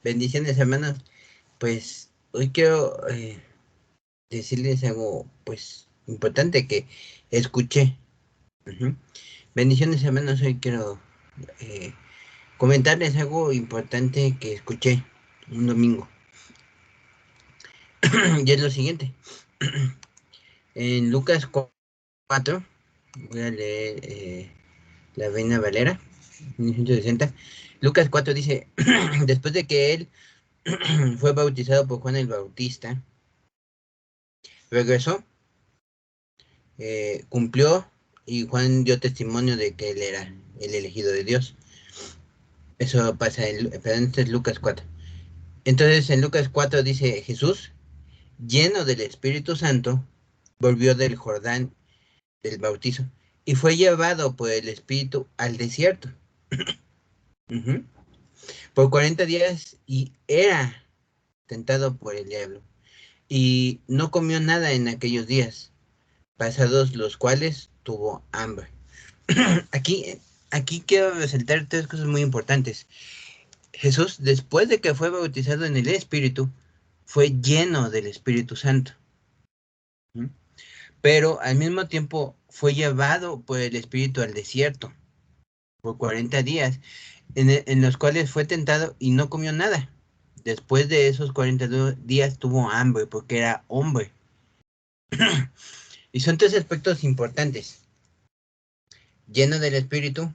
Bendiciones, hermanos. Pues hoy quiero decirles algo, pues, importante que escuché. Ujú. Bendiciones, hermanos. Hoy quiero eh, comentarles algo importante que escuché un domingo. Y es lo siguiente. En Lucas 4, voy a leer la Reina Valera, 1960. Lucas 4 dice, después de que él fue bautizado por Juan el Bautista, regresó, cumplió, y Juan dio testimonio de que él era el elegido de Dios. Eso pasa perdón, esto es Lucas 4. Entonces en Lucas 4 dice, Jesús, lleno del Espíritu Santo, volvió del Jordán del bautizo y fue llevado por el Espíritu al desierto. Ujú. Por 40 días y era tentado por el diablo. Y no comió nada en aquellos días, pasados los cuales tuvo hambre. Aquí, aquí quiero resaltar tres cosas muy importantes. Jesús, después de que fue bautizado en el Espíritu, fue lleno del Espíritu Santo. ¿Mm? Pero al mismo tiempo fue llevado por el Espíritu al desierto por 40 días, en los cuales fue tentado y no comió nada. Después de esos 40 días tuvo hambre porque era hombre. Y son tres aspectos importantes. Lleno del Espíritu,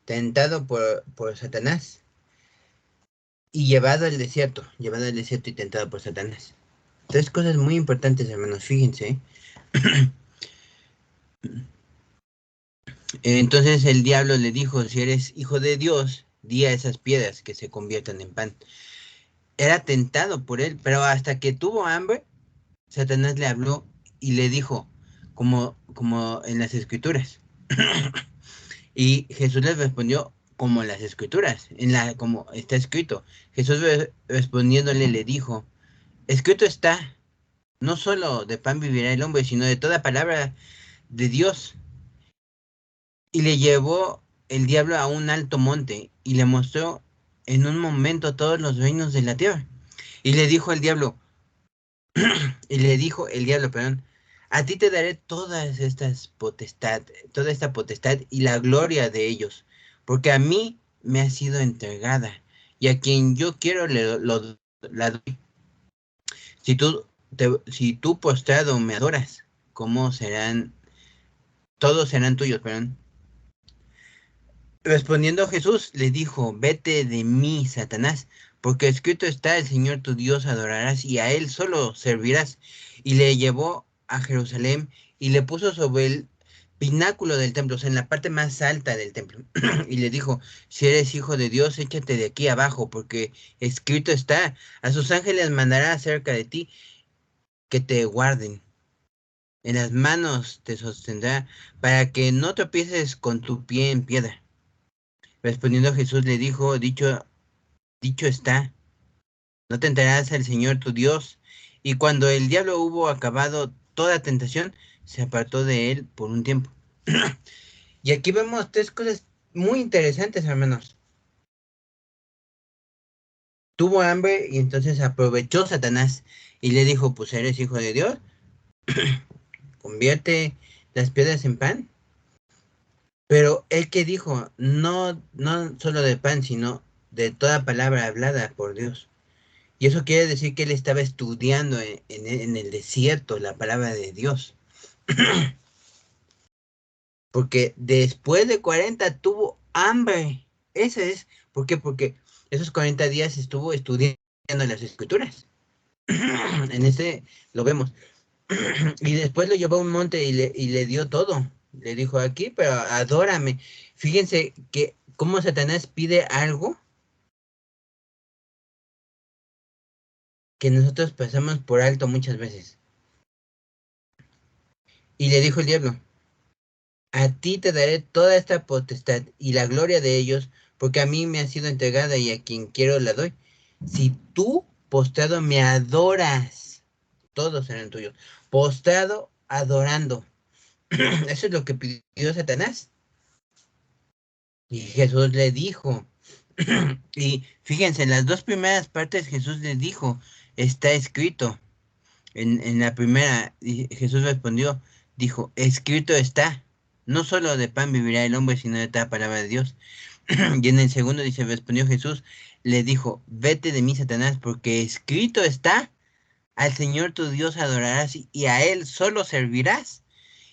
tentado por Satanás y llevado al desierto y tentado por Satanás. Tres cosas muy importantes, hermanos, fíjense. Entonces el diablo le dijo, si eres hijo de Dios, di a esas piedras que se conviertan en pan. Era tentado por él, pero hasta que tuvo hambre, Satanás le habló y le dijo, como en las escrituras. Y Jesús le respondió como en las escrituras, como está escrito. Jesús respondiéndole le dijo, escrito está, no solo de pan vivirá el hombre, sino de toda palabra de Dios. Y le llevó el diablo a un alto monte y le mostró en un momento todos los reinos de la tierra. Y le dijo el diablo, perdón, a ti te daré toda esta potestad y la gloria de ellos, porque a mí me ha sido entregada y a quien yo quiero la doy. Si tú postrado me adoras, ¿cómo serán? Todos serán tuyos, perdón. Respondiendo Jesús, le dijo, vete de mí, Satanás, porque escrito está, el Señor tu Dios adorarás y a él solo servirás. Y le llevó a Jerusalén y le puso sobre el pináculo del templo, o sea, en la parte más alta del templo. Y le dijo, si eres hijo de Dios, échate de aquí abajo, porque escrito está, a sus ángeles mandará acerca de ti que te guarden. En las manos te sostendrá para que no tropieces con tu pie en piedra. Respondiendo Jesús le dijo, dicho está, no tentarás al Señor tu Dios. Y cuando el diablo hubo acabado toda tentación, se apartó de él por un tiempo. Y aquí vemos tres cosas muy interesantes, hermanos. Tuvo hambre y entonces aprovechó Satanás y le dijo, pues eres hijo de Dios, convierte las piedras en pan. Pero él que dijo, no, no solo de pan, sino de toda palabra hablada por Dios. Y eso quiere decir que él estaba estudiando en el desierto la palabra de Dios. Porque después de 40 tuvo hambre. Ese es. ¿Por qué? Porque esos 40 días estuvo estudiando las escrituras. En este lo vemos. Y después lo llevó a un monte y le dio todo. Le dijo aquí, pero adórame. Fíjense que cómo Satanás pide algo que nosotros pasamos por alto muchas veces. Y le dijo el diablo, a ti te daré toda esta potestad y la gloria de ellos, porque a mí me ha sido entregada y a quien quiero la doy. Si tú, postrado, me adoras, todos serán tuyos. Postrado, adorando. Eso es lo que pidió Satanás. Y Jesús le dijo. Y fíjense, en las dos primeras partes Jesús les dijo, está escrito. En la primera, Jesús respondió, dijo, escrito está. No solo de pan vivirá el hombre, sino de toda palabra de Dios. Y en el segundo dice, respondió Jesús, le dijo, vete de mí, Satanás, porque escrito está, al Señor tu Dios adorarás y a Él solo servirás.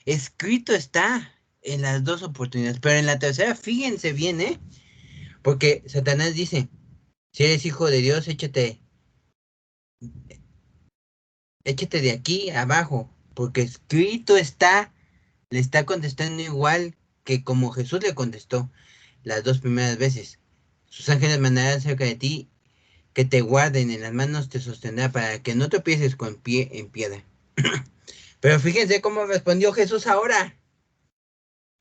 Escrito está en las dos oportunidades, pero en la tercera, fíjense bien, ¿eh? Porque Satanás dice, si eres hijo de Dios, échate de aquí abajo, porque escrito está, le está contestando igual que como Jesús le contestó las dos primeras veces. Sus ángeles mandarán cerca de ti, que te guarden, en las manos te sostendrá para que no tropieces con pie en piedra. Pero fíjense cómo respondió Jesús ahora.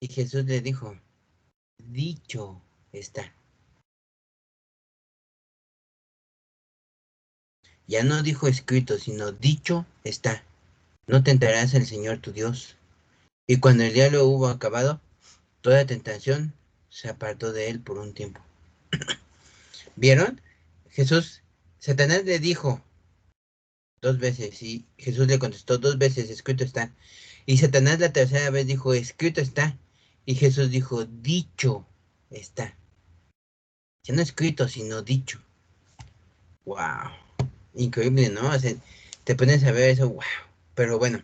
Y Jesús le dijo, dicho está. Ya no dijo escrito, sino dicho está. No tentarás al Señor tu Dios. Y cuando el diablo hubo acabado toda tentación, se apartó de él por un tiempo. ¿Vieron? Jesús, Satanás le dijo dos veces y Jesús le contestó dos veces, escrito está. Y Satanás la tercera vez dijo, escrito está. Y Jesús dijo, dicho está. Ya no escrito, sino dicho. Wow. Increíble, ¿no? O sea, te pones a ver eso, wow. Pero bueno,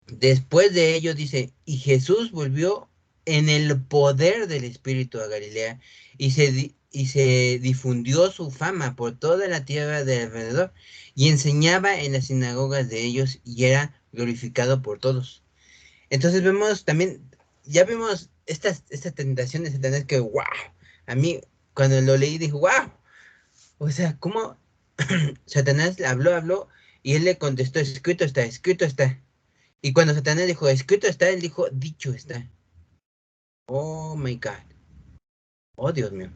después de ello dice, y Jesús volvió en el poder del Espíritu a Galilea y se difundió su fama por toda la tierra de alrededor y enseñaba en las sinagogas de ellos y era glorificado por todos. Entonces vemos también, ya vemos esta tentación de Satanás que, wow, a mí cuando lo leí dije, wow, o sea, ¿cómo Satanás habló y él le contestó, escrito está, escrito está. Y cuando Satanás dijo, escrito está, él dijo, dicho está. Oh my God. Oh Dios mío.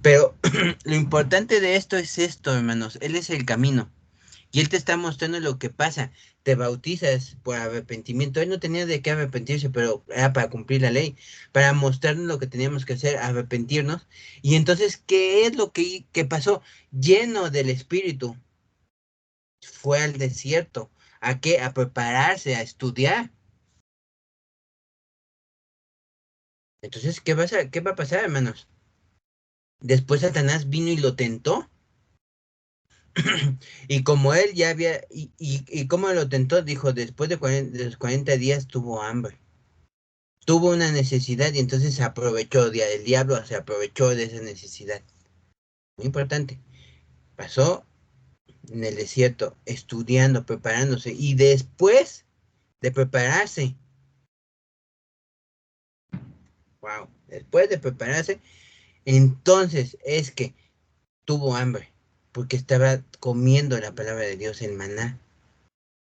Pero lo importante de esto es esto, hermanos. Él es el camino. Y él te está mostrando lo que pasa. Te bautizas por arrepentimiento. Él no tenía de qué arrepentirse, pero era para cumplir la ley. Para mostrarnos lo que teníamos que hacer, arrepentirnos. Y entonces, ¿qué es lo que pasó? Lleno del Espíritu. Fue al desierto. ¿A qué? A prepararse, a estudiar. Entonces, qué va a pasar, hermanos? Después Satanás vino y lo tentó. Y como él ya había, y como lo tentó, dijo, después de los 40 días tuvo hambre. Tuvo una necesidad y entonces se aprovechó, el diablo se aprovechó de esa necesidad. Muy importante. Pasó en el desierto, estudiando, preparándose. Y después de prepararse, wow, después de prepararse, entonces es que tuvo hambre, porque estaba comiendo la palabra de Dios, el maná.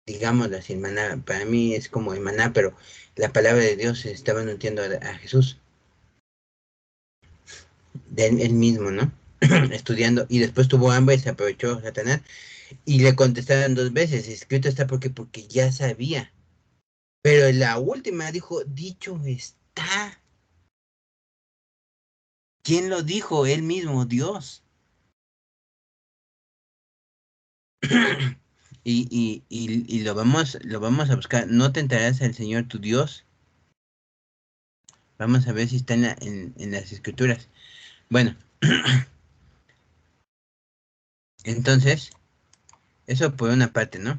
Digámoslo así, el maná, para mí es como el maná, pero la palabra de Dios se estaba nutriendo a Jesús, de él mismo, ¿no? Estudiando, y después tuvo hambre y se aprovechó Satanás, y le contestaron dos veces, escrito está porque ya sabía, pero en la última dijo, dicho está. ¿Quién lo dijo? Él mismo, Dios. Y lo vamos a buscar. No tentarás al Señor tu Dios. Vamos a ver si está en las escrituras. Bueno, entonces, eso por una parte, ¿no?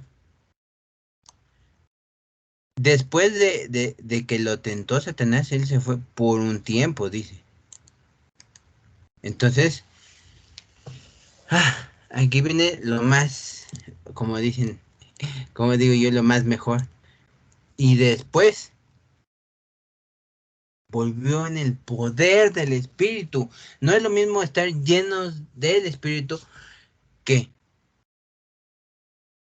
Después de que lo tentó Satanás, él se fue por un tiempo, dice. Entonces, aquí viene lo más, como dicen, como digo yo, lo más mejor. Y después volvió en el poder del Espíritu. No es lo mismo estar llenos del Espíritu que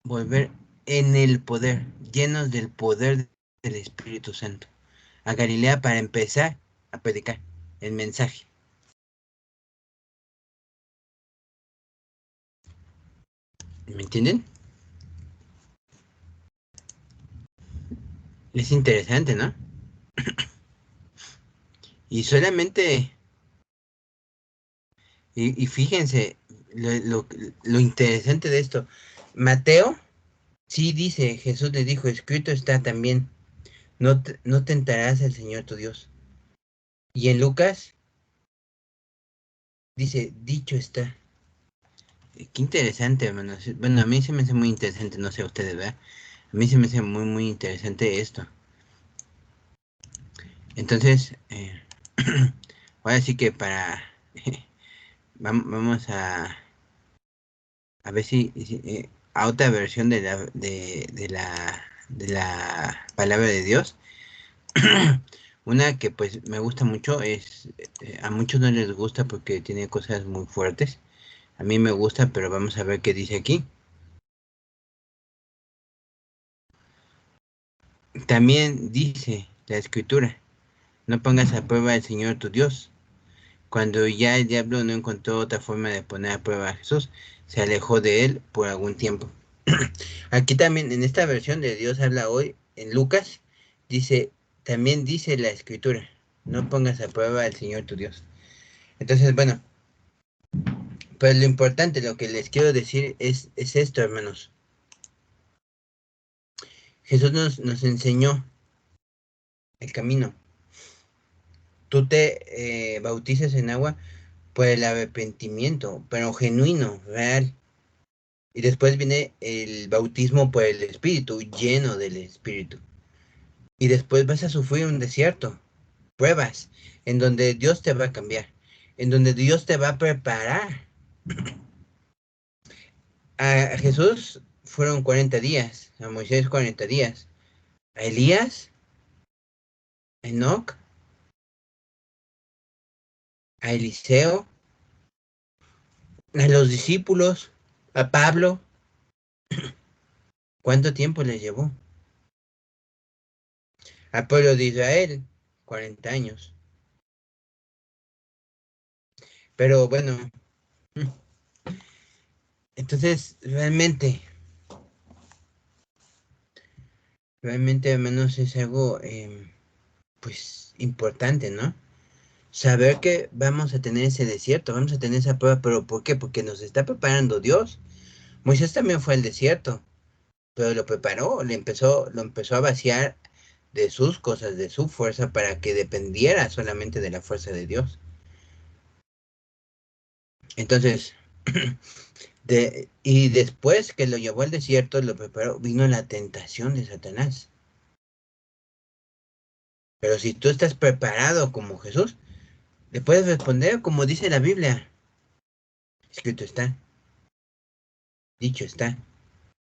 volver en el poder, llenos del poder del Espíritu Santo. A Galilea para empezar a predicar el mensaje. ¿Me entienden? Es interesante, ¿no? Y solamente Y fíjense lo interesante de esto. Mateo sí dice, Jesús le dijo, escrito está también, no tentarás al Señor tu Dios. Y en Lucas dice, dicho está. Qué interesante, hermano. Bueno, a mí se me hace muy interesante, no sé a ustedes, ¿verdad? A mí se me hace muy, muy interesante esto. Entonces, ahora sí que vamos a ver si a otra versión de la palabra de Dios. Una que pues me gusta mucho es, a muchos no les gusta porque tiene cosas muy fuertes. A mí me gusta, pero vamos a ver qué dice aquí. También dice la escritura, no pongas a prueba al Señor tu Dios. Cuando ya el diablo no encontró otra forma de poner a prueba a Jesús, se alejó de él por algún tiempo. Aquí también, en esta versión de Dios habla hoy, en Lucas, dice, también dice la escritura, no pongas a prueba al Señor tu Dios. Entonces, bueno, pues lo importante, lo que les quiero decir es esto, hermanos. Jesús nos enseñó el camino. Tú te bautizas en agua por el arrepentimiento, pero genuino, real. Y después viene el bautismo por el Espíritu, lleno del Espíritu. Y después vas a sufrir un desierto, pruebas, en donde Dios te va a cambiar, en donde Dios te va a preparar. A Jesús fueron 40 días, a Moisés 40 días, a Elías, a Enoc, a Eliseo, a los discípulos, a Pablo. ¿Cuánto tiempo les llevó? Al pueblo de Israel, 40 años. Pero bueno, entonces realmente al menos es algo pues importante, ¿no? Saber que vamos a tener ese desierto, vamos a tener esa prueba, pero ¿por qué? Porque nos está preparando Dios. Moisés también fue al desierto, pero lo preparó, lo empezó a vaciar de sus cosas, de su fuerza, para que dependiera solamente de la fuerza de Dios. Entonces, y después que lo llevó al desierto, lo preparó, vino la tentación de Satanás. Pero si tú estás preparado como Jesús, le puedes responder como dice la Biblia. Escrito está, dicho está.